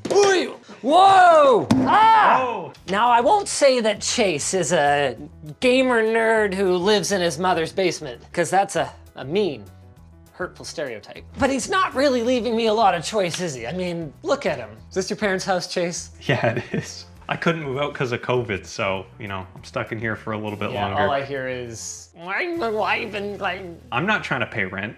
Whoa! Ah! Oh. Now, I won't say that Chase is a gamer nerd who lives in his mother's basement, because that's a mean, hurtful stereotype. But he's not really leaving me a lot of choice, is he? I mean, look at him. Is this your parents' house, Chase? Yeah, it is. I couldn't move out because of COVID, so, you know, I'm stuck in here for a little bit longer. All I hear is, I'm the wife and like... I'm not trying to pay rent.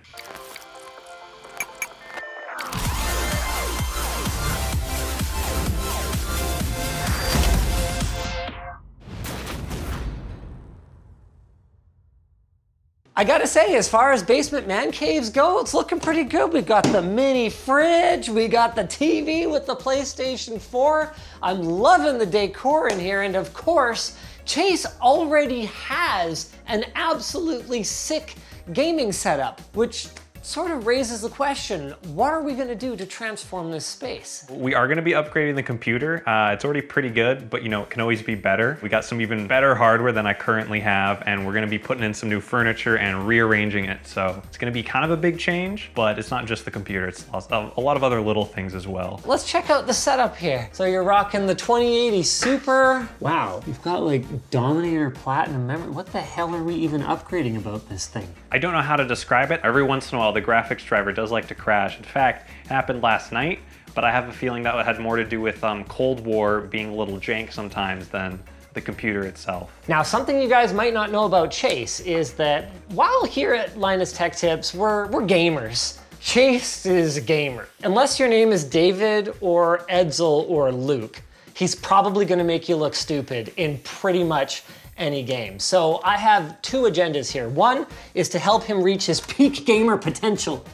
I gotta say, as far as basement man caves go, it's looking pretty good. We've got the mini fridge, we got the TV with the PlayStation 4. I'm loving the decor in here, and of course, Chase already has an absolutely sick gaming setup, which sort of raises the question, what are we gonna do to transform this space? We are gonna be upgrading the computer. It's already pretty good, but you know, it can always be better. We got some even better hardware than I currently have, and we're gonna be putting in some new furniture and rearranging it. So it's gonna be kind of a big change, but it's not just the computer, it's a lot of other little things as well. Let's check out the setup here. So you're rocking the 2080 Super. Wow, you've got like Dominator Platinum memory. What the hell are we even upgrading about this thing? I don't know how to describe it. Every once in a while, the graphics driver does like to crash. In fact, it happened last night, but I have a feeling that had more to do with Cold War being a little jank sometimes than the computer itself. Now, something you guys might not know about Chase is that while here at Linus Tech Tips, we're gamers. Chase is a gamer. Unless your name is David or Edsel or Luke, he's probably gonna make you look stupid in pretty much any game. So I have two agendas here. One is to help him reach his peak gamer potential.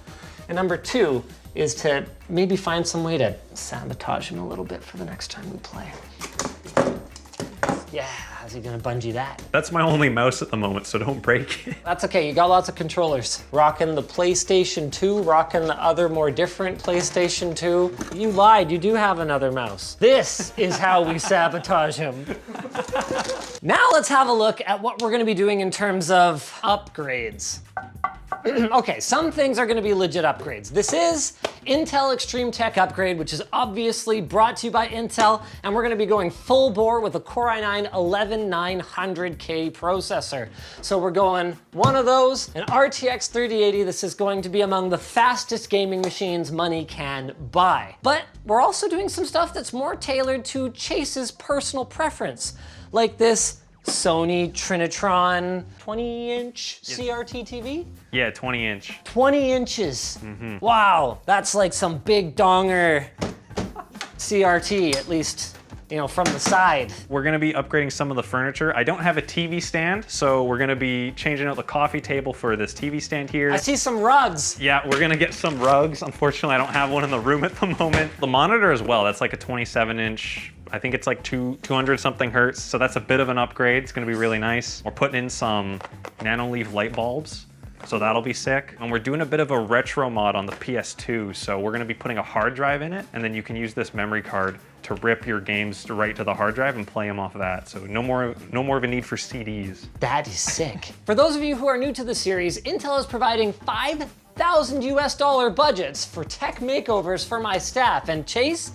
And number two is to maybe find some way to sabotage him a little bit for the next time we play. Yeah, how's he gonna bungee that? That's my only mouse at the moment, so don't break it. That's okay, you got lots of controllers. Rocking the PlayStation 2, rocking the other more different PlayStation 2. You lied, you do have another mouse. This is how we sabotage him. Now let's have a look at what we're gonna be doing in terms of upgrades. Okay, some things are gonna be legit upgrades. This is Intel Extreme Tech Upgrade, which is obviously brought to you by Intel, and we're gonna be going full bore with a Core i9-11900K processor. So we're going one of those, an RTX 3080. This is going to be among the fastest gaming machines money can buy. But we're also doing some stuff that's more tailored to Chase's personal preference, like this Sony Trinitron 20-inch CRT TV? Yeah, 20 inch. 20 inches. Wow, that's like some big donger CRT, at least, you know, from the side. We're gonna be upgrading some of the furniture. I don't have a TV stand, so we're gonna be changing out the coffee table for this TV stand here. I see some rugs. Yeah, we're gonna get some rugs. Unfortunately, I don't have one in the room at the moment. The monitor as well, that's like a 27-inch. I think it's like 200 something hertz, so that's a bit of an upgrade. It's gonna be really nice. We're putting in some NanoLeaf light bulbs, so that'll be sick. And we're doing a bit of a retro mod on the PS2, so we're gonna be putting a hard drive in it, and then you can use this memory card to rip your games right to the hard drive and play them off of that. So no more of a need for CDs. That is sick. For those of you who are new to the series, Intel is providing $5,000 US budgets for tech makeovers for my staff, and Chase,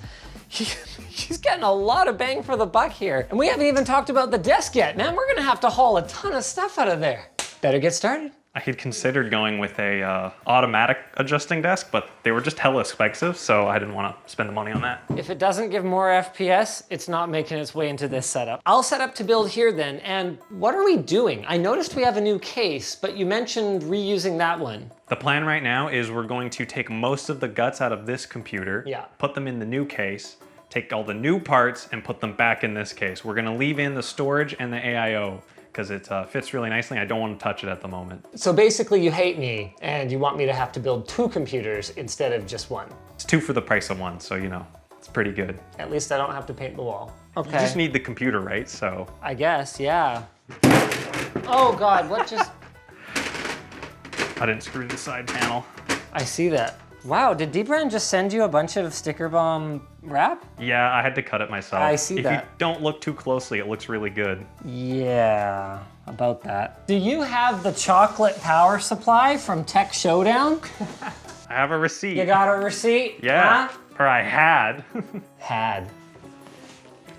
he's getting a lot of bang for the buck here. And we haven't even talked about the desk yet. Man, we're gonna have to haul a ton of stuff out of there. Better get started. I had considered going with a automatic adjusting desk, but they were just hella expensive, so I didn't want to spend the money on that. If it doesn't give more FPS, it's not making its way into this setup. I'll set up to build here then, and what are we doing? I noticed we have a new case, but you mentioned reusing that one. The plan right now is we're going to take most of the guts out of this computer, put them in the new case, take all the new parts and put them back in this case. We're gonna leave in the storage and the AIO because it fits really nicely. I don't want to touch it at the moment. So basically you hate me and you want me to have to build two computers instead of just one. It's two for the price of one, so you know, it's pretty good. At least I don't have to paint the wall. Okay. You just need the computer, right? So. I guess, yeah. Oh God, what just? I didn't screw the side panel. I see that. Wow, did Dbrand just send you a bunch of sticker bomb wrap? Yeah, I had to cut it myself. I see that. If you don't look too closely, it looks really good. Yeah, about that. Do you have the chocolate power supply from Tech Showdown? I have a receipt. You got a receipt? Yeah. Huh? or I had. Had.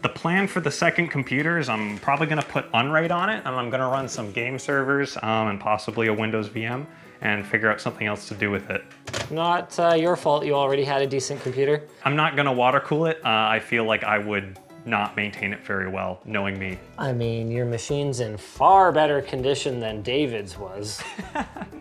The plan for the second computer is I'm probably gonna put Unraid on it, and I'm gonna run some game servers and possibly a Windows VM and figure out something else to do with it. Not your fault, you already had a decent computer. I'm not gonna water cool it. I feel like I would not maintain it very well, knowing me. I mean, your machine's in far better condition than David's was.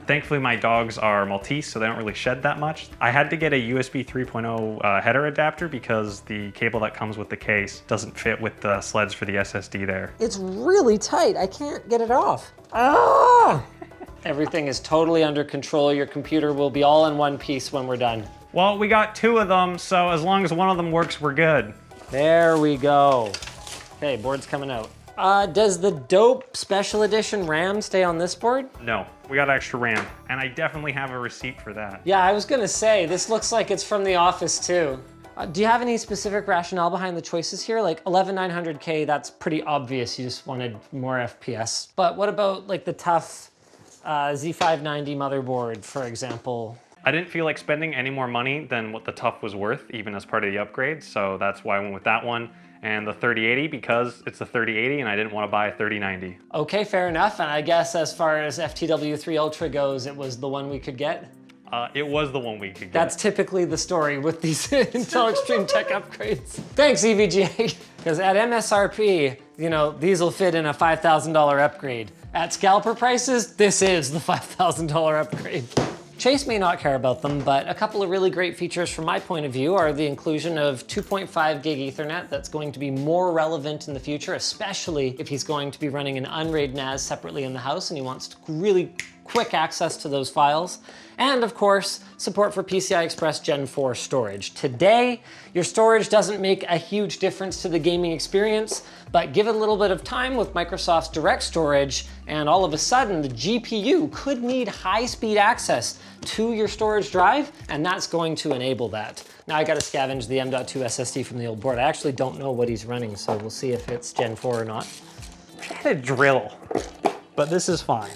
Thankfully, my dogs are Maltese, so they don't really shed that much. I had to get a USB 3.0 header adapter because the cable that comes with the case doesn't fit with the sleds for the SSD there. It's really tight, I can't get it off. Ah! Everything is totally under control. Your computer will be all in one piece when we're done. Well, we got 2 of them, so as long as one of them works, we're good. There we go. Okay, board's coming out. Does the dope special edition RAM stay on this board? No, we got extra RAM, and I definitely have a receipt for that. Yeah, I was gonna say, this looks like it's from the office too. Do you have any specific rationale behind the choices here? Like 11900K, that's pretty obvious. You just wanted more FPS. But what about like the tough Z590 motherboard, for example? I didn't feel like spending any more money than what the TUF was worth, even as part of the upgrade, so that's why I went with that one. And the 3080 because it's the 3080 and I didn't want to buy a 3090. Okay, fair enough. And I guess as far as FTW3 Ultra goes, it was the one we could get? It was the one we could get. That's typically the story with these Intel Extreme Tech upgrades. Thanks, EVGA. Because at MSRP, you know, these will fit in a $5,000 upgrade. At scalper prices, this is the $5,000 upgrade. Chase may not care about them, but a couple of really great features from my point of view are the inclusion of 2.5 gig Ethernet that's going to be more relevant in the future, especially if he's going to be running an Unraid NAS separately in the house and he wants really quick access to those files. And of course, support for PCI Express Gen 4 storage. Today, your storage doesn't make a huge difference to the gaming experience, but give it a little bit of time with Microsoft's Direct Storage, and all of a sudden, the GPU could need high-speed access to your storage drive, and that's going to enable that. Now I gotta scavenge the M.2 SSD from the old board. I actually don't know what he's running, so we'll see if it's Gen 4 or not. I had a drill, but this is fine.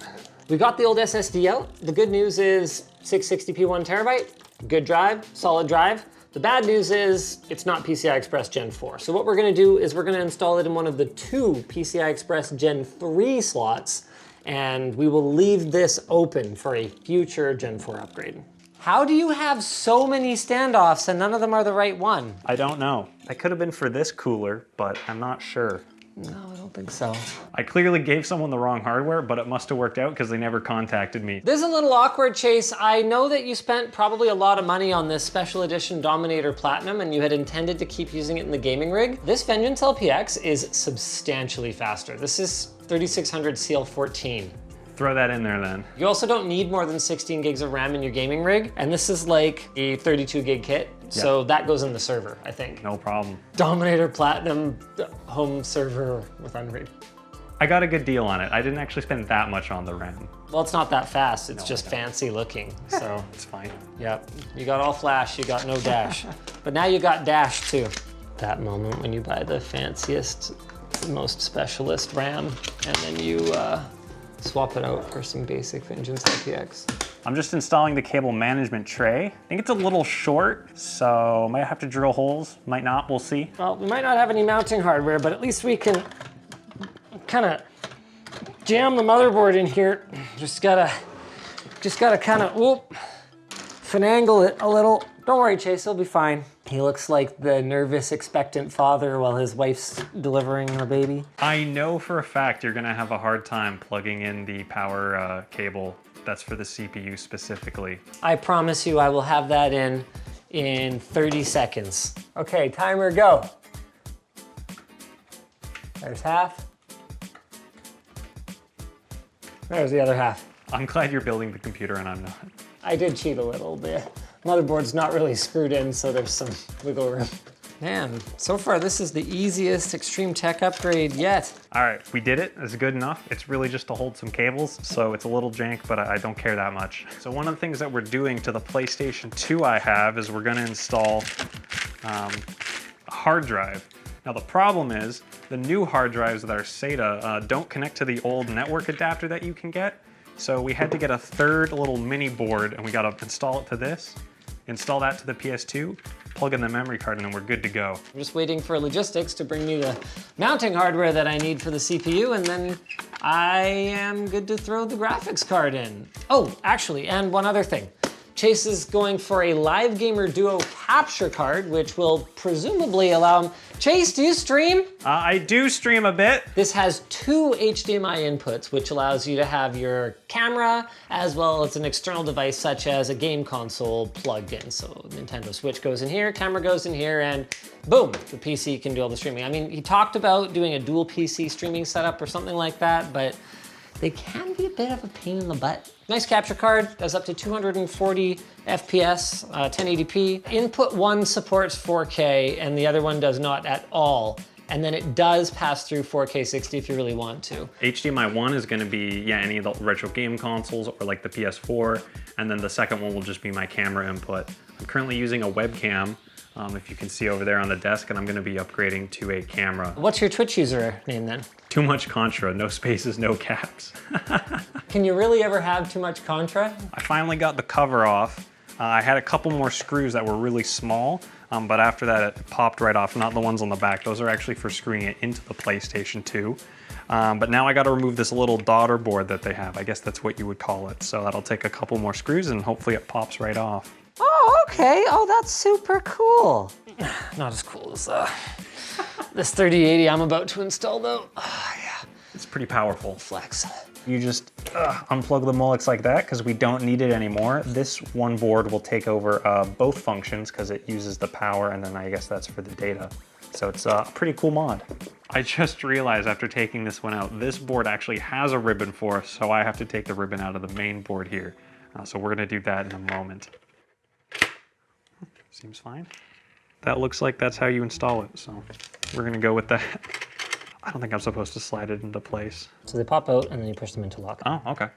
We got the old SSD out. The good news is 660p 1 terabyte, good drive, solid drive. The bad news is it's not PCI Express Gen 4. So what we're gonna do is we're gonna install it in one of the 2 PCI Express Gen 3 slots, and we will leave this open for a future Gen 4 upgrade. How do you have so many standoffs and none of them are the right one? I don't know. That could have been for this cooler, but I'm not sure. No, I don't think so. I clearly gave someone the wrong hardware, but it must have worked out because they never contacted me. This is a little awkward, Chase. I know that you spent probably a lot of money on this special edition Dominator Platinum and you had intended to keep using it in the gaming rig. This Vengeance LPX is substantially faster. This is 3600 CL14. Throw that in there then. You also don't need more than 16 gigs of RAM in your gaming rig, and this is like a 32 gig kit, so that goes in the server, I think. No problem. Dominator Platinum home server with Unraid. I got a good deal on it. I didn't actually spend that much on the RAM. Well, it's not that fast, it's just fancy looking, so. It's fine. Yep, you got all flash, you got no dash. But now you got dash too. That moment when you buy the fanciest, most specialist RAM, and then you swap it out for some basic Vengeance LPX. I'm just installing the cable management tray. I think it's a little short, so might have to drill holes, might not, we'll see. Well, we might not have any mounting hardware, but at least we can kind of jam the motherboard in here. Just gotta kind of, finagle it a little. Don't worry, Chase, he'll be fine. He looks like the nervous, expectant father while his wife's delivering her baby. I know for a fact you're gonna have a hard time plugging in the power cable that's for the CPU specifically. I promise you I will have that in 30 seconds. Okay, timer go. There's half. There's the other half. I'm glad you're building the computer and I'm not. I did cheat a little bit. Motherboard's not really screwed in, so there's some wiggle room. Man, so far this is the easiest Extreme Tech upgrade yet. All right, we did it. It's good enough. It's really just to hold some cables, so it's a little jank, but I don't care that much. So one of the things that we're doing to the PlayStation 2 I have is we're gonna install a hard drive. Now the problem is, the new hard drives that are SATA don't connect to the old network adapter that you can get. So we had to get a third little mini board and we gotta install it to this install that to the PS2, plug in the memory card, and then we're good to go. I'm just waiting for logistics to bring me the mounting hardware that I need for the CPU, and then I am good to throw the graphics card in. Oh, actually, and one other thing. Chase is going for a Live Gamer Duo capture card, which will presumably allow him. Chase, do you stream? I do stream a bit. This has 2 HDMI inputs, which allows you to have your camera as well as an external device such as a game console plugged in. So Nintendo Switch goes in here, camera goes in here, and boom, the PC can do all the streaming. I mean, he talked about doing a dual PC streaming setup or something like that, but they can be a bit of a pain in the butt. Nice capture card, does up to 240 FPS, 1080p. Input 1 supports 4K and the other one does not at all. And then it does pass through 4K 60 if you really want to. HDMI 1 is gonna be, any of the retro game consoles or like the PS4. And then the second one will just be my camera input. I'm currently using a webcam, if you can see over there on the desk, and I'm gonna be upgrading to a camera. What's your Twitch user name then? Too much Contra, no spaces, no caps. Can you really ever have too much Contra? I finally got the cover off. I had a couple more screws that were really small, but after that it popped right off, not the ones on the back. Those are actually for screwing it into the PlayStation 2. But now I gotta remove this little daughter board that they have. I guess that's what you would call it. So that'll take a couple more screws and hopefully it pops right off. Oh, okay. Oh, that's super cool. Not as cool as this 3080 I'm about to install though. Yeah. It's pretty powerful. Flex. You just unplug the Molex like that because we don't need it anymore. This one board will take over both functions because it uses the power, and then I guess that's for the data. So it's a pretty cool mod. I just realized after taking this one out, this board actually has a ribbon for us, so I have to take the ribbon out of the main board here. So we're gonna do that in a moment. Seems fine. That looks like that's how you install it, so we're gonna go with that. I don't think I'm supposed to slide it into place. So they pop out and then you push them into lock. Oh, okay.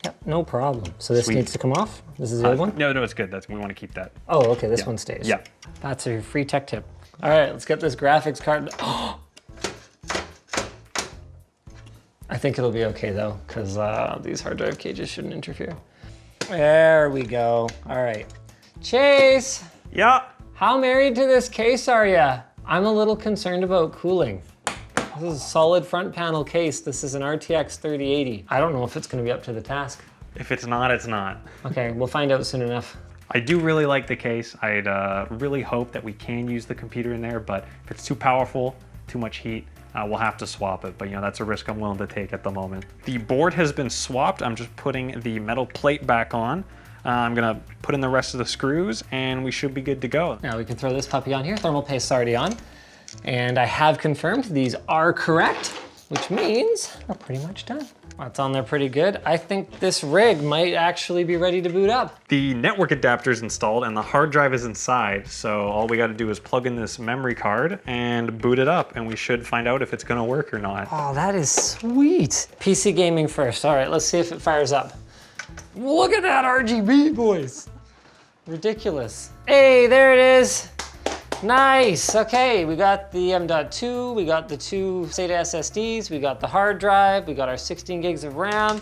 Yep, no problem. So this Sweet. needs to come off? This is the other one? No, it's good. We want to keep that. Oh, okay, this one stays. Yeah. That's a free tech tip. All right, let's get this graphics card. I think it'll be okay though, because these hard drive cages shouldn't interfere. There we go. All right. Chase, Yeah. how married to this case are ya? I'm a little concerned about cooling. This is a solid front panel case. This is an RTX 3080. I don't know if it's gonna be up to the task. If it's not, it's not. Okay, we'll find out soon enough. I do really like the case. I'd really hope that we can use the computer in there, but if it's too powerful, too much heat, we'll have to swap it. But that's a risk I'm willing to take at the moment. The board has been swapped. I'm just putting the metal plate back on. I'm gonna put in the rest of the screws and we should be good to go. Now we can throw this puppy on here. Thermal paste's already on. And I have confirmed these are correct, which means we're pretty much done. That's on there pretty good. I think this rig might actually be ready to boot up. The network adapter is installed and the hard drive is inside. So all we gotta do is plug in this memory card and boot it up and we should find out if it's gonna work or not. Oh, that is sweet. PC gaming first. All right, let's see if it fires up. Look at that RGB, boys. Ridiculous. Hey, there it is. Nice, okay, we got the M.2, we got the 2 SATA SSDs, we got the hard drive, we got our 16 gigs of RAM.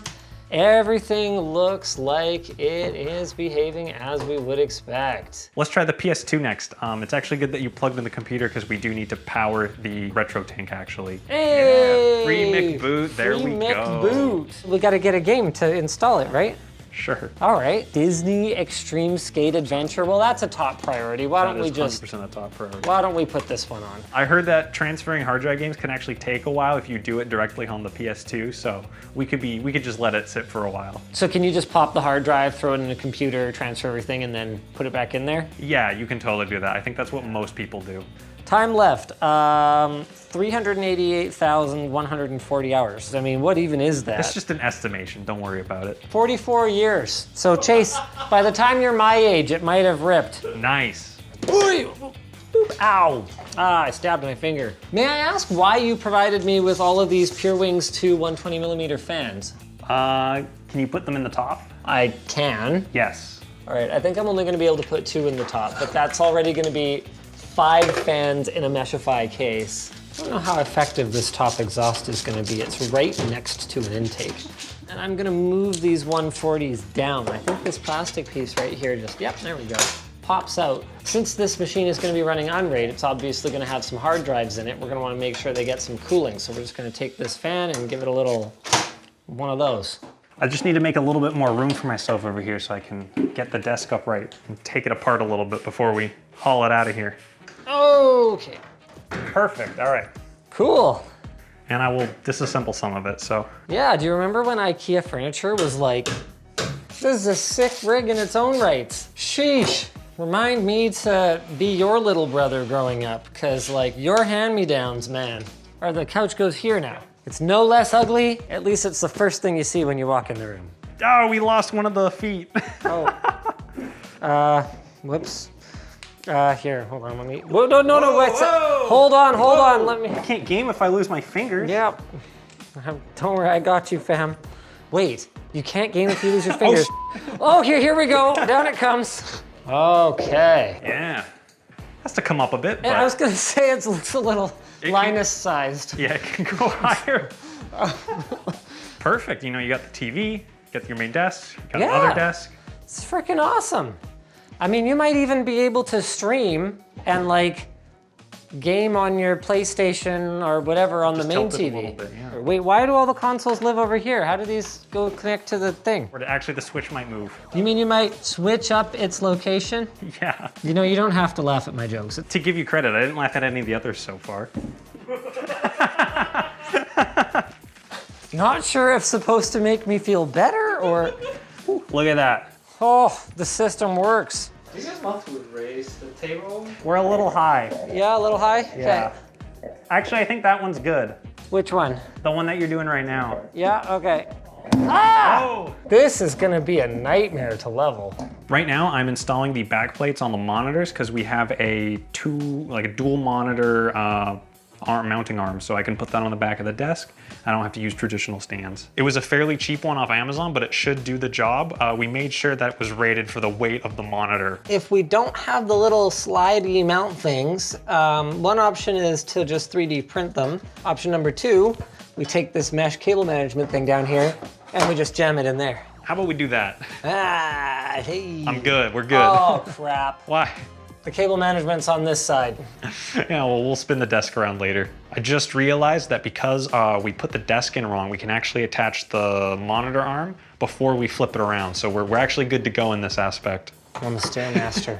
Everything looks like it is behaving as we would expect. Let's try the PS2 next. It's actually good that you plugged in the computer because we do need to power the retro tank actually. Hey! Yeah, free Mic boot, there Free we Mic go. boot. We gotta get a game to install it, right? Sure. All right, Disney Extreme Skate Adventure. Well, that's a top priority. Why don't we just 100% the top priority. Why don't we put this one on? I heard that transferring hard drive games can actually take a while if you do it directly on the PS2, so we could just let it sit for a while. So can you just pop the hard drive, throw it in the computer, transfer everything, and then put it back in there? Yeah, you can totally do that. I think that's what most people do. Time left, 388,140 hours. I mean, what even is that? It's just an estimation, don't worry about it. 44 years. So Chase, by the time you're my age, it might have ripped. Nice. Boop, ow. I stabbed my finger. May I ask why you provided me with all of these Pure Wings 2 120mm fans? Can you put them in the top? I can. Yes. All right, I think I'm only gonna be able to put 2 in the top, but that's already gonna be 5 fans in a Meshify case. I don't know how effective this top exhaust is gonna be. It's right next to an intake. And I'm gonna move these 140s down. I think this plastic piece right here just, yep, there we go. pops out. Since this machine is going to be running on RAID, it's obviously going to have some hard drives in it. We're going to want to make sure they get some cooling. So we're just going to take this fan and give it a little one of those. I just need to make a little bit more room for myself over here so I can get the desk upright and take it apart a little bit before we haul it out of here. Okay. Perfect, all right. Cool. And I will disassemble some of it, so. Yeah, do you remember when IKEA furniture was like, this is a sick rig in its own right? Sheesh. Remind me to be your little brother growing up, because like your hand-me-downs, man. Or the couch goes here now. It's no less ugly, at least it's the first thing you see when you walk in the room. Oh, we lost one of the feet. Oh. Whoops. Here, hold on, let me, whoa, no, wait, whoa. hold on, let me. I can't game if I lose my fingers. Yep. Don't worry, I got you, fam. Wait, you can't game if you lose your fingers. Oh, here we go, down it comes. Okay. Yeah, has to come up a bit, but. And I was gonna say it's a little Linus-sized. Yeah, it can go higher. Perfect, you know, you got the TV, you got your main desk, you got another desk. It's freaking awesome. I mean, you might even be able to stream and like game on your PlayStation or whatever on the main tilt it a TV. little bit, yeah. Wait, why do all the consoles live over here? How do these go connect to the thing? Or actually the switch might move. You mean you might switch up its location? Yeah. You know, you don't have to laugh at my jokes. To give you credit, I didn't laugh at any of the others so far. Not sure if it's supposed to make me feel better or... Look at that. Oh, the system works. You guys both would raise the table. We're a little high. Yeah, a little high? Yeah. Okay. Actually, I think that one's good. Which one? The one that you're doing right now. Yeah, okay. Ah! Oh! This is gonna be a nightmare to level. Right now, I'm installing the back plates on the monitors because we have a dual monitor mounting arm, so I can put that on the back of the desk. I don't have to use traditional stands. It was a fairly cheap one off Amazon, but it should do the job. We made sure that it was rated for the weight of the monitor. If we don't have the little slidey mount things, one option is to just 3D print them. Option number 2, we take this mesh cable management thing down here and we just jam it in there. How about we do that? Ah, hey. I'm good, we're good. Oh, crap. Why? The cable management's on this side. Yeah, well, we'll spin the desk around later. I just realized that because we put the desk in wrong, we can actually attach the monitor arm before we flip it around. So we're actually good to go in this aspect. I'm the Stairmaster.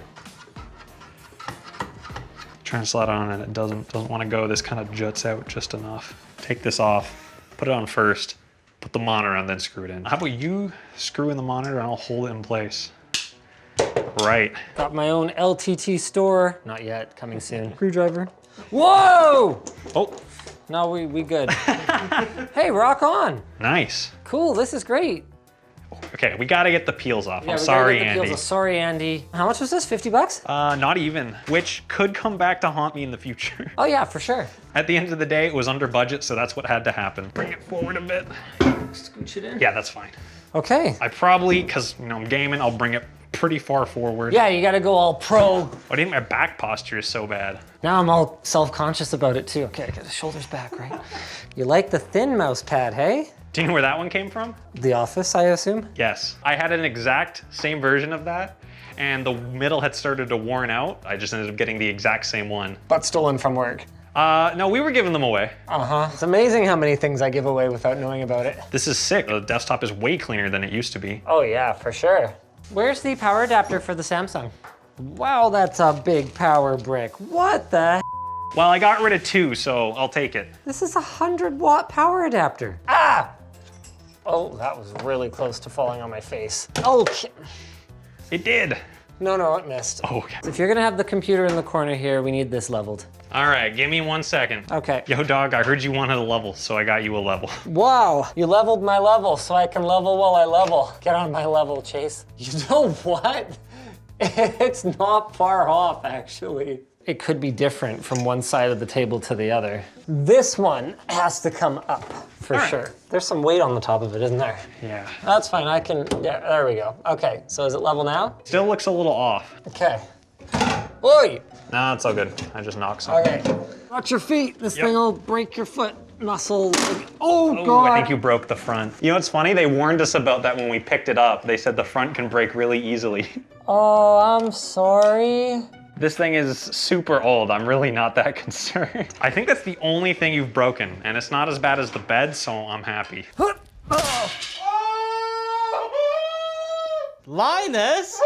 Trying to slide on and it doesn't want to go. This kind of juts out just enough. Take this off, put it on first, put the monitor on, then screw it in. How about you screw in the monitor and I'll hold it in place. Right. Got my own LTT store. Not yet, coming soon. Screwdriver. Whoa! Oh, No, we good. Hey, rock on. nice. Cool, this is great. Okay, we gotta get the peels off. Yeah, I'm we gotta sorry, get the Andy. peels off. Sorry, Andy. How much was this, 50 bucks? Not even, which could come back to haunt me in the future. Oh yeah, for sure. At the end of the day, it was under budget, so that's what had to happen. Bring it forward a bit. Scooch it in. Yeah, that's fine. Okay. I probably, because I'm gaming, I'll bring it pretty far forward. Yeah, you gotta go all pro. I think my back posture is so bad. Now I'm all self-conscious about it too. Okay, I got the shoulders back, right? You like the thin mouse pad, hey? Do you know where that one came from? The Office, I assume? Yes. I had an exact same version of that, and the middle had started to worn out. I just ended up getting the exact same one. But stolen from work. No, we were giving them away. Uh-huh. It's amazing how many things I give away without knowing about it. This is sick. The desktop is way cleaner than it used to be. Oh yeah, for sure. Where's the power adapter for the Samsung? Wow, that's a big power brick. What the? Well, I got rid of 2, so I'll take it. This is a 100-watt power adapter. Ah! Oh, that was really close to falling on my face. Okay. It did. No, it missed. Oh, okay. If you're gonna have the computer in the corner here, we need this leveled. All right, give me 1 second. Okay. Yo, dog, I heard you wanted a level, so I got you a level. Wow, you leveled my level so I can level while I level. Get on my level, Chase. You know what? It's not far off, actually. It could be different from one side of the table to the other. This one has to come up, for sure. There's some weight on the top of it, isn't there? Yeah. That's fine, yeah, there we go. Okay, so is it level now? Still looks a little off. Okay. Oi! Nah, it's all good. I just knocked something. Okay. Watch your feet, this thing will break your foot. muscle. Oh, Oh, God. I think you broke the front. You know what's funny? They warned us about that when we picked it up. They said the front can break really easily. Oh, I'm sorry. This thing is super old. I'm really not that concerned. I think that's the only thing you've broken, and it's not as bad as the bed, so I'm happy. Linus?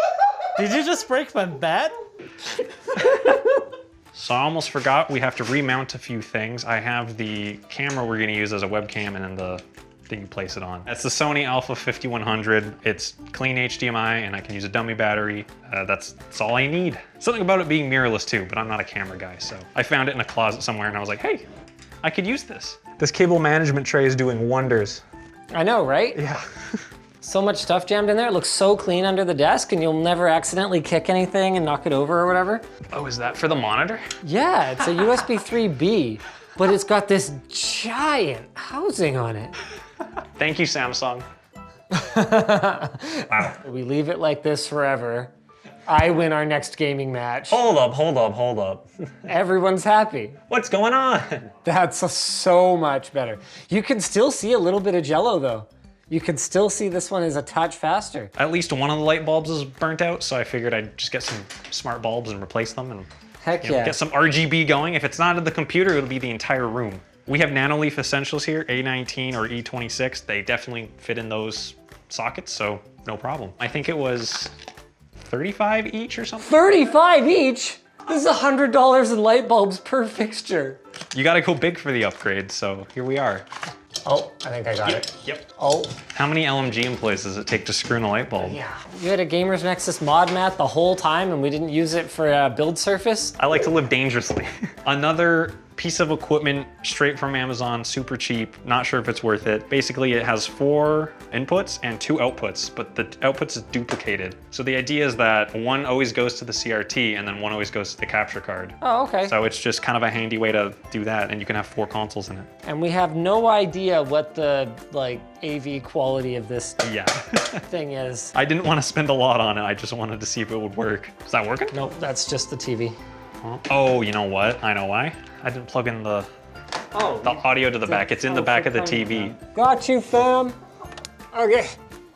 Did you just break my bed? So I almost forgot we have to remount a few things. I have the camera we're gonna use as a webcam and then the thing you place it on. It's the Sony Alpha 5100. It's clean HDMI and I can use a dummy battery. That's all I need. Something about it being mirrorless too, but I'm not a camera guy, so. I found it in a closet somewhere and I was like, hey, I could use this. This cable management tray is doing wonders. I know, right? Yeah. So much stuff jammed in there. It looks so clean under the desk and you'll never accidentally kick anything and knock it over or whatever. Oh, is that for the monitor? Yeah, it's a USB 3B, but it's got this giant housing on it. Thank you, Samsung. Wow. We leave it like this forever. I win our next gaming match. Hold up. Everyone's happy. What's going on? That's so much better. You can still see a little bit of jello though. You can still see this one is a touch faster. At least one of the light bulbs is burnt out, so I figured I'd just get some smart bulbs and replace them and Heck you know, yeah. get some RGB going. If it's not in the computer, it'll be the entire room. We have Nanoleaf Essentials here, A19 or E26. They definitely fit in those sockets, so no problem. I think it was 35 each or something. 35 each? This is $100 in light bulbs per fixture. You gotta go big for the upgrade, so here we are. Oh, I think I got it. Yep. Oh, How many LMG employees does it take to screw in a light bulb? yeah. You had a Gamers Nexus mod mat the whole time and we didn't use it for a build surface? I like to live dangerously. Another piece of equipment straight from Amazon, super cheap, not sure if it's worth it. Basically, it has 4 inputs and 2 outputs, but the outputs is duplicated. So the idea is that one always goes to the CRT and then one always goes to the capture card. Oh, okay. So it's just kind of a handy way to do that, and you can have 4 consoles in it. And we have no idea what the AV quality of this Yeah. thing is. I didn't want to spend a lot on it. I just wanted to see if it would work. Is that working? Nope, that's just the TV. Oh, you know what? I know why. I didn't plug in the audio to the back. It's in the back of the TV. Got you, fam. Okay,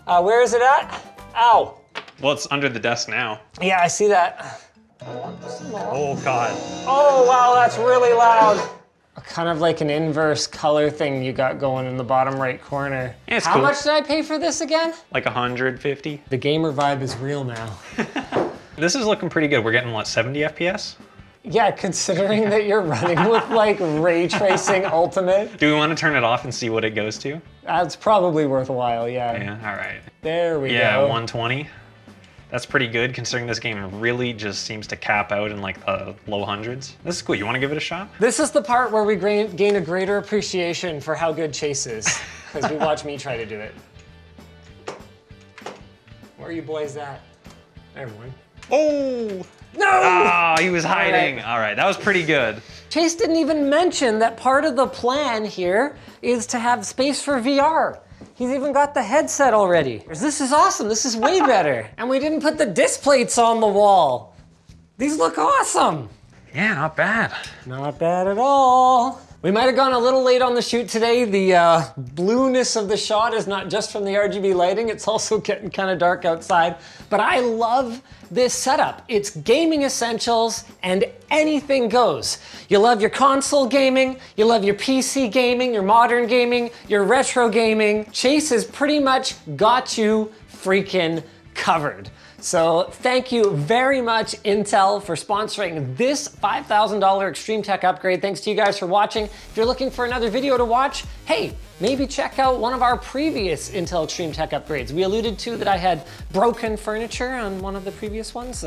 where is it at? Ow. Well, it's under the desk now. Yeah, I see that. Oh, God. Oh, wow, that's really loud. Kind of like an inverse color thing you got going in the bottom right corner. Yeah, it's How cool. much did I pay for this again? Like 150. The gamer vibe is real now. This is looking pretty good. We're getting, what, 70 FPS? Yeah, considering that you're running with ray tracing ultimate, Do we want to turn it off and see what it goes to? that's probably worthwhile, yeah. Yeah, all right. There we Yeah, go. 120. That's pretty good considering this game really just seems to cap out in like the low hundreds. This is cool. You want to give it a shot? This is the part where we gain a greater appreciation for how good Chase is, because we watch me try to do it. Where are you boys at? Everyone. Oh! No! Ah, he was hiding. All right, that was pretty good. Chase didn't even mention that part of the plan here is to have space for VR. He's even got the headset already. This is awesome. This is way better. And we didn't put the disc plates on the wall. These look awesome. Yeah, not bad. Not bad at all. We might have gone a little late on the shoot today. The blueness of the shot is not just from the RGB lighting, it's also getting kind of dark outside. But I love this setup. It's gaming essentials and anything goes. You love your console gaming, you love your PC gaming, your modern gaming, your retro gaming. Chase has pretty much got you freaking covered. So thank you very much, Intel, for sponsoring this $5,000 Extreme Tech upgrade. Thanks to you guys for watching. If you're looking for another video to watch, hey, maybe check out one of our previous Intel Extreme Tech upgrades. We alluded to that I had broken furniture on one of the previous ones.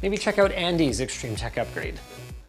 Maybe check out Andy's Extreme Tech upgrade.